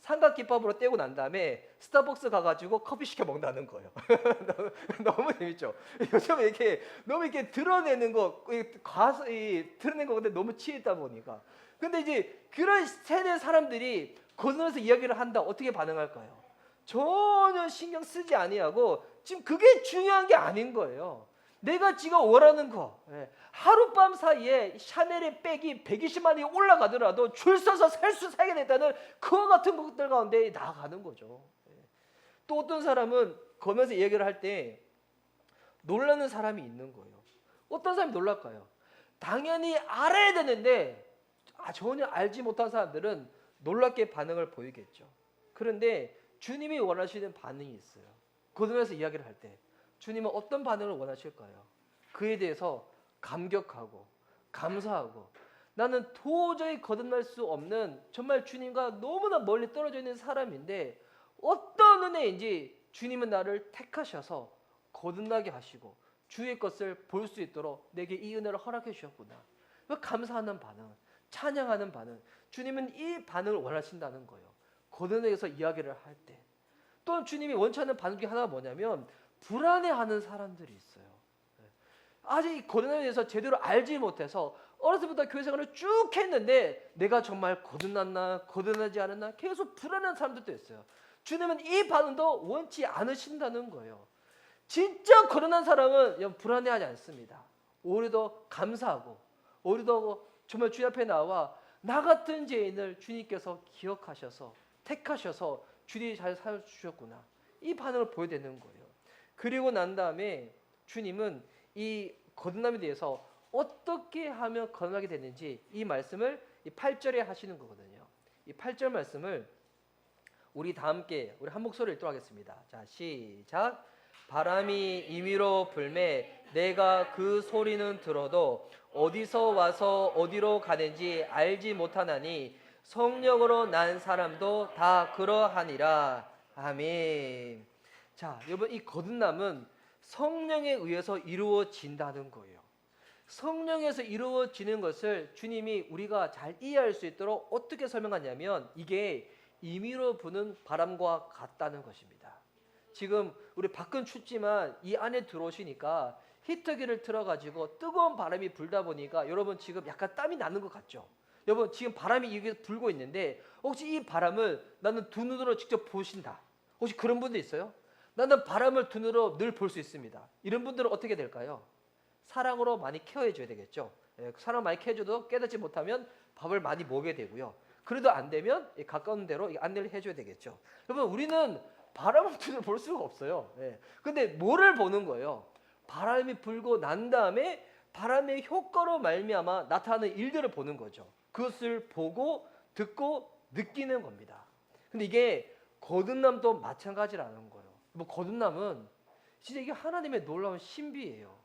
삼각김밥으로 떼고 난 다음에 스타벅스 가가지고 커피 시켜 먹는다는 거예요. 너무 재밌죠? 요즘 이렇게 너무 이렇게 드러내는 거, 드러낸 거 근데 너무 취했다 보니까. 근데 이제 그런 세대 사람들이 거듭나서 이야기를 한다. 어떻게 반응할까요? 전혀 신경 쓰지 아니하고 지금 그게 중요한 게 아닌 거예요. 내가 지금 원하는 거, 하룻밤 사이에 샤넬의 백이 120만 원이 올라가더라도 줄 서서 살게 됐다는 그와 같은 것들 가운데 나아가는 거죠. 또 어떤 사람은 거면서 얘기를 할 때 놀라는 사람이 있는 거예요. 어떤 사람이 놀랄까요? 당연히 알아야 되는데 전혀 알지 못한 사람들은 놀랍게 반응을 보이겠죠. 그런데 주님이 원하시는 반응이 있어요. 거듭나서 이야기를 할 때 주님은 어떤 반응을 원하실까요? 그에 대해서 감격하고 감사하고 나는 도저히 거듭날 수 없는 정말 주님과 너무나 멀리 떨어져 있는 사람인데 어떤 은혜인지 주님은 나를 택하셔서 거듭나게 하시고 주의 것을 볼 수 있도록 내게 이 은혜를 허락해 주셨구나. 감사하는 반응, 찬양하는 반응. 주님은 이 반응을 원하신다는 거예요. 고난에서 이야기를 할 때. 또 주님이 원치 않는 반응 중에 하나가 뭐냐면 불안해하는 사람들이 있어요. 아직 이 고난에 대해서 제대로 알지 못해서 어렸을 때부터 교회 생활을 쭉 했는데 내가 정말 거듭났나 거듭나지 않았나 계속 불안한 사람들도 있어요. 주님은 이 반응도 원치 않으신다는 거예요. 진짜 거듭난 사람은 불안해하지 않습니다. 오히려 더 감사하고 오히려 더 정말 주님 앞에 나와 나 같은 죄인을 주님께서 기억하셔서 택하셔서 주님이 잘 살려주셨구나. 이 반응을 보여야 되는 거예요. 그리고 난 다음에 주님은 이 거듭남에 대해서 어떻게 하면 거듭나게 되는지 이 말씀을 이 8절에 하시는 거거든요. 이 8절 말씀을 우리 다 함께 우리 한 목소리를 읽도록 하겠습니다. 자, 시작. 바람이 임의로 불매 내가 그 소리는 들어도 어디서 와서 어디로 가는지 알지 못하나니 성령으로 난 사람도 다 그러하니라. 아멘. 자, 여러분 이 거듭남은 성령에 의해서 이루어진다는 거예요. 성령에서 이루어지는 것을 주님이 우리가 잘 이해할 수 있도록 어떻게 설명하냐면 이게 임의로 부는 바람과 같다는 것입니다. 지금 우리 밖은 춥지만 이 안에 들어오시니까 히터기를 틀어가지고 뜨거운 바람이 불다 보니까 여러분 지금 약간 땀이 나는 것 같죠? 여러분 지금 바람이 여기 불고 있는데 혹시 이 바람을 나는 두 눈으로 직접 보신다. 혹시 그런 분들 있어요? 나는 바람을 두 눈으로 늘 볼 수 있습니다. 이런 분들은 어떻게 될까요? 사랑으로 많이 케어해 줘야 되겠죠. 사랑 많이 케어해줘도 깨닫지 못하면 밥을 많이 먹게 되고요. 그래도 안 되면 가까운 데로 안내를 해줘야 되겠죠. 여러분 우리는 바람을 두 눈으로 볼 수가 없어요. 근데 뭐를 보는 거예요? 바람이 불고 난 다음에 바람의 효과로 말미암아 나타나는 일들을 보는 거죠. 그것을 보고 듣고 느끼는 겁니다. 근데 이게 거듭남도 마찬가지라는 거예요. 뭐 거듭남은 진짜 이게 하나님의 놀라운 신비예요.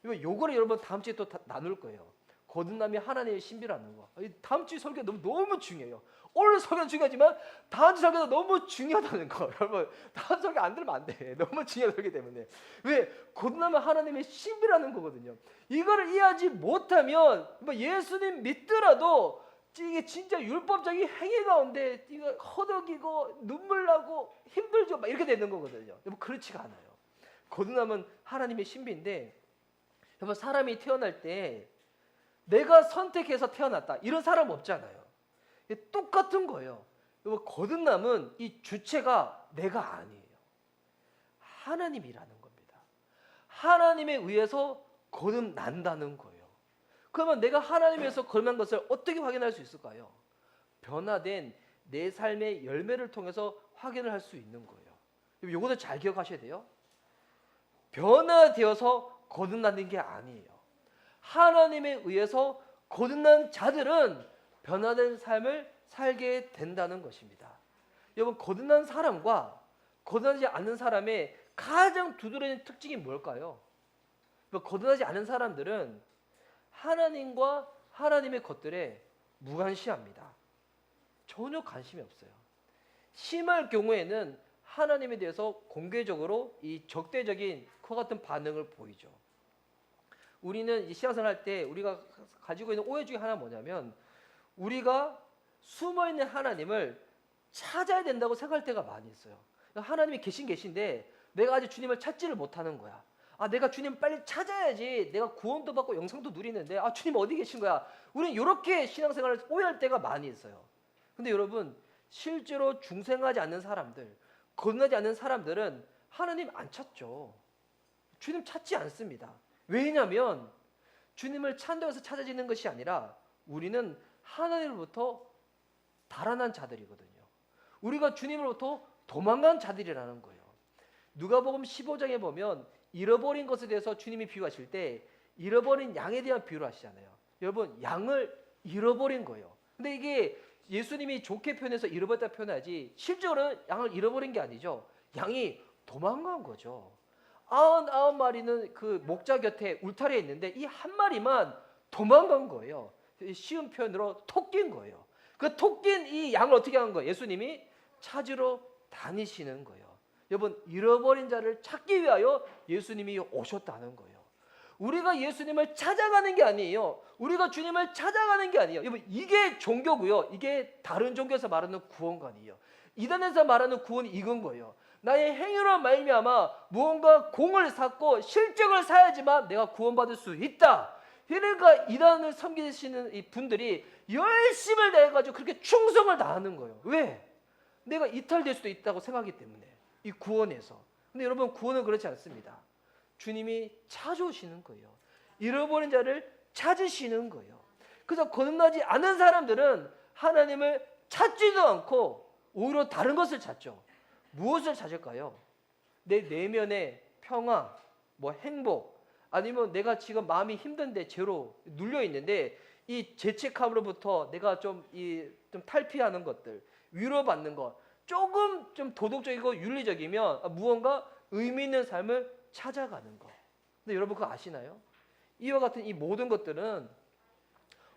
요거를 여러분 다음 주에 또 나눌 거예요. 거듭남이 하나님의 신비라는 거. 다음 주 설교 너무 중요해요. 오늘 설교도 중요하지만 다음 주 설교도 너무 중요하다는 거. 여러분 다음 설교 안 들으면 안 돼. 너무 중요한 설교 때문에. 왜? 거듭남은 하나님의 신비라는 거거든요. 이거를 이해하지 못하면 뭐 예수님 믿더라도 이게 진짜 율법적인 행위 가운데 이거 허덕이고 눈물 나고 힘들죠. 막 이렇게 되는 거거든요. 여러분 그렇지가 않아요. 거듭남은 하나님의 신비인데 여러분 사람이 태어날 때 내가 선택해서 태어났다 이런 사람 없잖아요. 똑같은 거예요. 여러분 거듭남은 이 주체가 내가 아니에요. 하나님이라는 겁니다. 하나님에 의해서 거듭난다는 거예요. 그러면 내가 하나님에서 거듭난 것을 어떻게 확인할 수 있을까요? 변화된 내 삶의 열매를 통해서 확인을 할 수 있는 거예요. 이것도 잘 기억하셔야 돼요. 변화되어서 거듭나는 게 아니에요. 하나님에 의해서 거듭난 자들은 변화된 삶을 살게 된다는 것입니다. 여러분 거듭난 사람과 거듭나지 않는 사람의 가장 두드러지는 특징이 뭘까요? 거듭나지 않은 사람들은 하나님과 하나님의 것들에 무관심합니다. 전혀 관심이 없어요. 심할 경우에는 하나님에 대해서 공개적으로 이 적대적인 그와 같은 반응을 보이죠. 우리는 신앙생활 할 때 우리가 가지고 있는 오해 중에 하나 뭐냐면 우리가 숨어있는 하나님을 찾아야 된다고 생각할 때가 많이 있어요. 하나님이 계신데 내가 아직 주님을 찾지를 못하는 거야. 내가 주님 빨리 찾아야지 내가 구원도 받고 영생도 누리는데 주님 어디 계신 거야. 우리는 이렇게 신앙생활을 오해할 때가 많이 있어요. 근데 여러분 실제로 중생하지 않는 사람들 거듭나지 않는 사람들은 하나님 안 찾죠. 주님 찾지 않습니다. 왜냐하면 주님을 찾는다고 해서 찾아지는 것이 아니라 우리는 하나님으로부터 달아난 자들이거든요. 우리가 주님으로부터 도망간 자들이라는 거예요. 누가복음 15장에 보면 잃어버린 것에 대해서 주님이 비유하실 때 잃어버린 양에 대한 비유를 하시잖아요. 여러분 양을 잃어버린 거예요. 근데 이게 예수님이 좋게 표현해서 잃어버렸다 표현하지 실제로는 양을 잃어버린 게 아니죠. 양이 도망간 거죠. 99마리는 그 목자 곁에 울타리에 있는데 이 한 마리만 도망간 거예요. 쉬운 표현으로 토끼인 거예요. 그 토끼인 이 양을 어떻게 한 거예요? 예수님이 찾으러 다니시는 거예요. 여러분 잃어버린 자를 찾기 위하여 예수님이 오셨다는 거예요. 우리가 예수님을 찾아가는 게 아니에요. 우리가 주님을 찾아가는 게 아니에요. 여러분, 이게 종교고요. 이게 다른 종교에서 말하는 구원관이에요. 이단에서 말하는 구원이 이건 거예요. 나의 행위로 말미암아 무언가 공을 쌓고 실적을 쌓아야지만 내가 구원받을 수 있다. 그러니까 이단을 섬기시는 이 분들이 열심을 내가지고 그렇게 충성을 다하는 거예요. 왜? 내가 이탈될 수도 있다고 생각하기 때문에, 이 구원에서. 근데 여러분, 구원은 그렇지 않습니다. 주님이 찾아오시는 거예요. 잃어버린 자를 찾으시는 거예요. 그래서 거듭나지 않은 사람들은 하나님을 찾지도 않고 오히려 다른 것을 찾죠. 무엇을 찾을까요? 내 내면의 평화, 뭐 행복, 아니면 내가 지금 마음이 힘든데 죄로 눌려 있는데 이 죄책감으로부터 내가 좀 탈피하는 것들, 위로받는 것, 조금 좀 도덕적이고 윤리적이면 무언가 의미 있는 삶을 찾아가는 것. 근데 여러분 그거 아시나요? 이와 같은 이 모든 것들은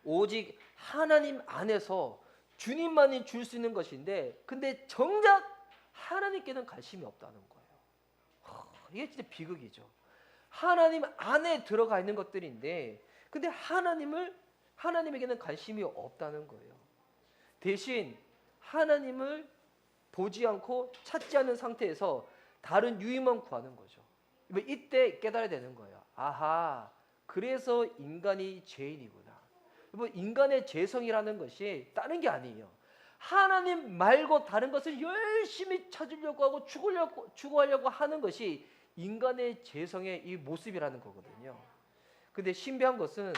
오직 하나님 안에서 주님만이 줄 수 있는 것인데, 근데 정작 하나님께는 관심이 없다는 거예요. 이게 진짜 비극이죠. 하나님 안에 들어가 있는 것들인데, 근데 하나님에게는 관심이 없다는 거예요. 대신 하나님을 보지 않고 찾지 않는 상태에서 다른 유익만 구하는 거죠. 이때 깨달아야 되는 거예요. 아하, 그래서 인간이 죄인이구나. 인간의 죄성이라는 것이 다른 게 아니에요. 하나님 말고 다른 것을 열심히 찾으려고 하고 추구하려고 하는 것이 인간의 죄성의 이 모습이라는 거거든요. 근데 신비한 것은,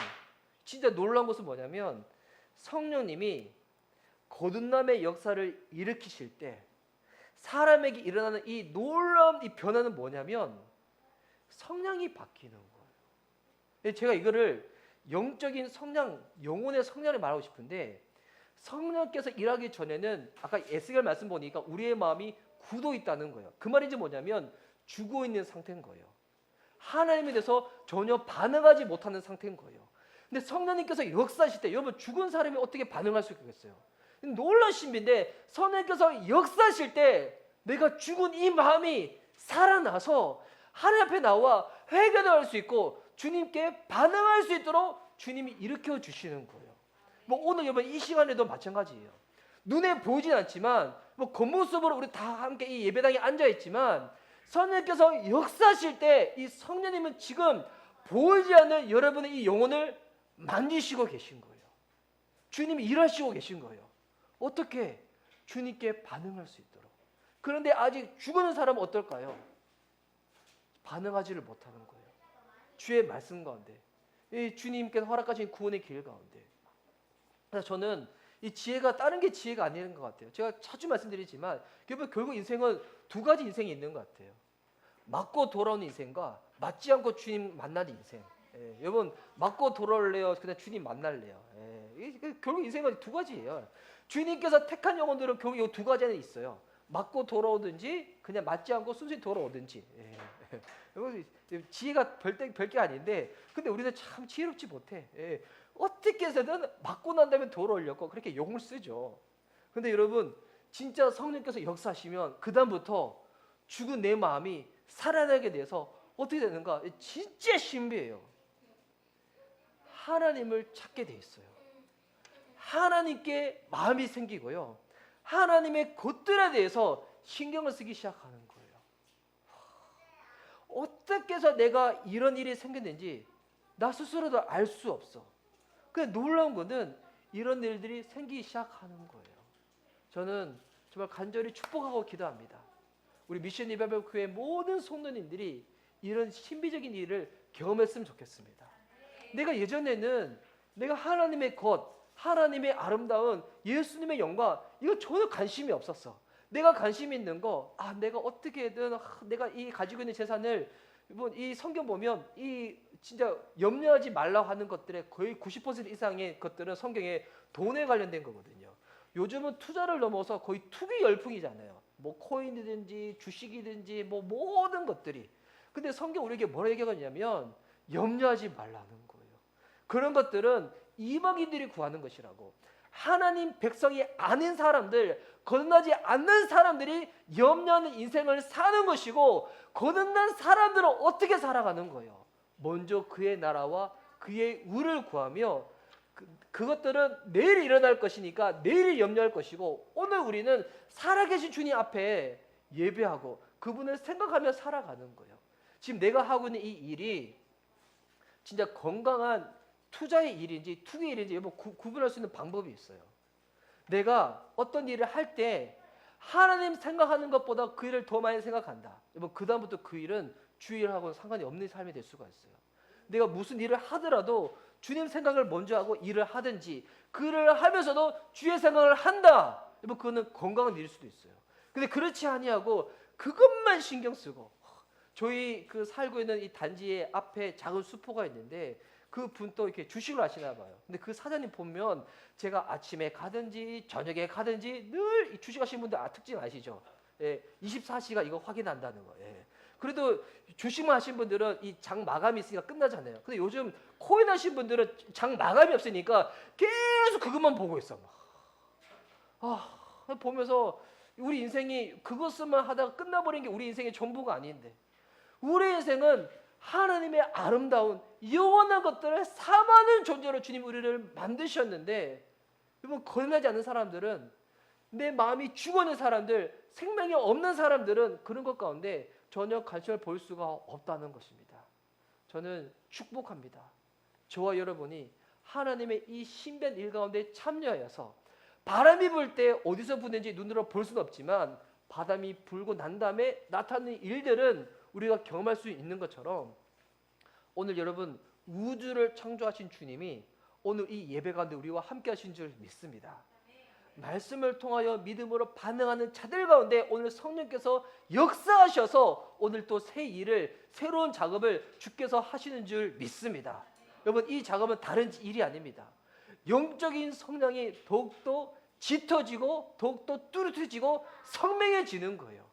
진짜 놀라운 것은 뭐냐면, 성령님이 거듭남의 역사를 일으키실 때 사람에게 일어나는 이 놀라운 이 변화는 뭐냐면 성량이 바뀌는 거예요. 제가 이거를 영적인 성량, 영혼의 성량을 말하고 싶은데, 성령께서 일하기 전에는 아까 에스겔 말씀 보니까 우리의 마음이 굳어 있다는 거예요. 그 말인지 뭐냐면 죽어 있는 상태인 거예요. 하나님에 대해서 전혀 반응하지 못하는 상태인 거예요. 근데 성령님께서 역사하실 때, 여러분 죽은 사람이 어떻게 반응할 수 있겠어요? 놀라운 신비인데, 성령님께서 역사하실 때 내가 죽은 이 마음이 살아나서 하나님 앞에 나와 회개할 수 있고 주님께 반응할 수 있도록 주님이 일으켜 주시는 거예요. 뭐 오늘 여러분 이 시간에도 마찬가지예요. 눈에 보이진 않지만 뭐 겉모습으로 우리 다 함께 이 예배당에 앉아 있지만, 성령님께서 역사하실 때 이 성령님은 지금 보이지 않는 여러분의 이 영혼을 만지시고 계신 거예요. 주님이 일하시고 계신 거예요. 어떻게? 주님께 반응할 수 있도록. 그런데 아직 죽은 사람은 어떨까요? 반응하지를 못하는 거예요. 주의 말씀 가운데, 이 주님께서 허락하신 구원의 길 가운데. 그래서 저는 이 지혜가 다른 게 지혜가 아닌 것 같아요. 제가 자주 말씀드리지만 결국 인생은 두 가지 인생이 있는 것 같아요. 맞고 돌아오는 인생과 맞지 않고 주님 만나는 인생. 여러분 맞고 돌아올래요? 그냥 주님 만날래요? 결국 인생은 두 가지예요. 주님께서 택한 영혼들은 결국 이 두 가지 안에 있어요. 맞고 돌아오든지 그냥 맞지 않고 순순히 돌아오든지. 지혜가 별게 아닌데, 근데 우리는 참 지혜롭지 못해. 어떻게 해서든 맞고 난 다음에 돌아오려고 그렇게 용을 쓰죠. 근데 여러분 진짜 성령께서 역사하시면 그 다음부터 죽은 내 마음이 살아나게 돼서 어떻게 되는가? 진짜 신비해요. 하나님을 찾게 돼 있어요. 하나님께 마음이 생기고요. 하나님의 것들에 대해서 신경을 쓰기 시작하는 거예요. 어떻게 해서 내가 이런 일이 생겼는지 나 스스로도 알 수 없어. 근데 놀라운 거는 이런 일들이 생기기 시작하는 거예요. 저는 정말 간절히 축복하고 기도합니다. 우리 미션 리바이벌 교회 모든 성도님들이 이런 신비적인 일을 경험했으면 좋겠습니다. 내가 예전에는 내가 하나님의 것, 하나님의 아름다운 예수님의 영광, 이거 전혀 관심이 없었어. 내가 관심 있는 거, 내가 어떻게든 내가 이 가지고 있는 재산을, 이 성경 보면 이 진짜 염려하지 말라고 하는 것들의 거의 90% 이상의 것들은 성경에 돈에 관련된 거거든요. 요즘은 투자를 넘어서 거의 투기 열풍이잖아요. 뭐 코인이든지 주식이든지 뭐 모든 것들이. 근데 성경 우리에게 뭐라 얘기하냐면 염려하지 말라는 거예요. 그런 것들은 이방인들이 구하는 것이라고. 하나님 백성이 아닌 사람들, 거듭나지 않는 사람들이 염려하는 인생을 사는 것이고, 거듭난 사람들은 어떻게 살아가는 거예요? 먼저 그의 나라와 그의 의를 구하며 그것들은 내일 일어날 것이니까 내일 염려할 것이고, 오늘 우리는 살아계신 주님 앞에 예배하고 그분을 생각하며 살아가는 거예요. 지금 내가 하고 있는 이 일이 진짜 건강한 투자의 일인지 투기의 일인지 여러분 구분할 수 있는 방법이 있어요. 내가 어떤 일을 할 때 하나님 생각하는 것보다 그 일을 더 많이 생각한다, 여러분 그 다음부터 그 일은 주 일하고는 상관이 없는 삶이 될 수가 있어요. 내가 무슨 일을 하더라도 주님 생각을 먼저 하고 일을 하든지, 그 일을 하면서도 주의 생각을 한다, 여러분 그거는 건강한 일일 수도 있어요. 근데 그렇지 아니하고 그것만 신경 쓰고, 저희 그 살고 있는 이 단지의 앞에 작은 수포가 있는데 그 분도 이렇게 주식을 하시나 봐요. 근데 그 사장님 보면 제가 아침에 가든지 저녁에 가든지 늘 이 주식하시는 분들 특징 아시죠? 예, 24시간 이거 확인한다는 거예요. 예. 그래도 주식만 하신 분들은 이 장 마감이 있으니까 끝나잖아요. 근데 요즘 코인 하신 분들은 장 마감이 없으니까 계속 그것만 보고 있어. 보면서 우리 인생이 그것만 하다가 끝나버린 게 우리 인생의 전부가 아닌데, 우리 인생은 하나님의 아름다운 영원한 것들을 삼하는 존재로 주님 우리를 만드셨는데, 여러분 거듭나지 않는 사람들은, 내 마음이 죽어있는 사람들, 생명이 없는 사람들은 그런 것 가운데 전혀 관심을 볼 수가 없다는 것입니다. 저는 축복합니다. 저와 여러분이 하나님의 이 신비한 일 가운데 참여하여서, 바람이 불 때 어디서 부는지 눈으로 볼 수는 없지만 바람이 불고 난 다음에 나타나는 일들은 우리가 경험할 수 있는 것처럼, 오늘 여러분 우주를 창조하신 주님이 오늘 이 예배 가운데 우리와 함께 하신 줄 믿습니다. 말씀을 통하여 믿음으로 반응하는 자들 가운데 오늘 성령께서 역사하셔서 오늘 또 새 일을, 새로운 작업을 주께서 하시는 줄 믿습니다. 여러분 이 작업은 다른 일이 아닙니다. 영적인 성령이 더욱더 짙어지고 더욱더 뚜렷해지고 선명해지는 거예요.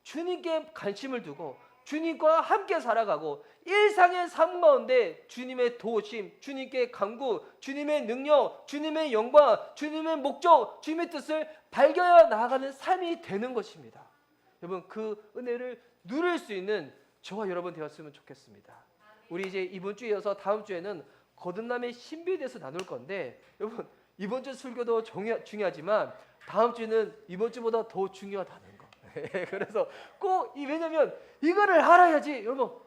주님께 관심을 두고 주님과 함께 살아가고 일상의 삶 가운데 주님의 도우심, 주님께 간구, 주님의 능력, 주님의 영광, 주님의 목적, 주님의 뜻을 발견하여 나아가는 삶이 되는 것입니다. 여러분 그 은혜를 누릴 수 있는 저와 여러분 되었으면 좋겠습니다. 우리 이제 이번 주에 이어서 다음 주에는 거듭남의 신비에 대해서 나눌 건데, 여러분 이번 주 설교도 중요하지만 다음 주는 이번 주보다 더 중요하다는 거. 그래서 꼭 왜냐면 이거를 알아야지. 여러분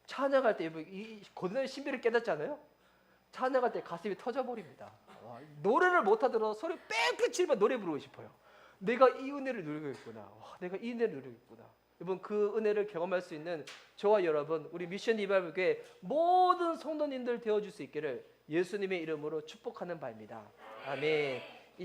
찬양할 때 이 거듭남의 신비를 깨닫잖아요. 찬양할 때 가슴이 터져버립니다. 노래를 못하더라도 소리 빽빽 치면 노래 부르고 싶어요. 내가 이 은혜를 누리고 있구나. 내가 이 은혜를 누리고 있구나. 여러분 그 은혜를 경험할 수 있는 저와 여러분, 우리 미션 리바이벌교회 모든 성도님들 되어줄 수 있기를 예수님의 이름으로 축복하는 바입니다. 아멘.